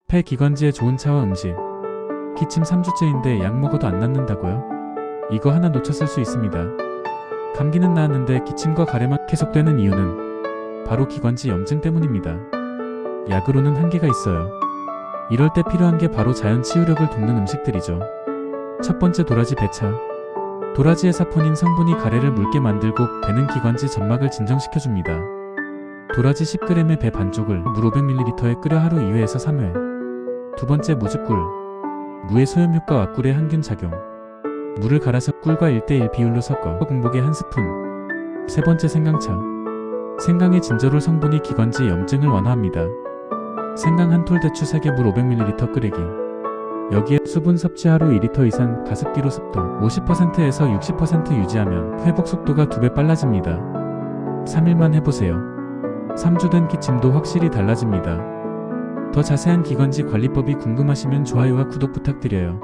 폐 기관지에 좋은 차와 음식. 기침 3주째인데 약 먹어도 안 낫는다고요? 이거 하나 놓쳤을 수 있습니다. 감기는 나았는데 기침과 가래만 계속되는 이유는 바로 기관지 염증 때문입니다. 약으로는 한계가 있어요. 이럴 때 필요한 게 바로 자연 치유력을 돕는 음식들이죠. 첫 번째, 도라지 배차. 도라지의 사포닌 성분이 가래를 묽게 만들고 배는 기관지 점막을 진정시켜줍니다. 도라지 10g에 배 반쪽을 물 500ml에 끓여 하루 2회에서 3회. 두 번째, 무즙꿀. 무의 소염효과 왁꿀의 항균 작용. 물을 갈아서 꿀과 1:1 비율로 섞어 공복에 한 스푼. 세 번째, 생강차. 생강의 진저롤 성분이 기관지 염증을 완화합니다. 생강 한 톨, 대추 3개, 물 500ml 끓이기. 여기에 수분 섭취 하루 2리터 이상, 가습기로 습도 50%에서 60% 유지하면 회복 속도가 2배 빨라집니다. 3일만 해보세요. 3주 된 기침도 확실히 달라집니다. 더 자세한 기관지 관리법이 궁금하시면 좋아요와 구독 부탁드려요.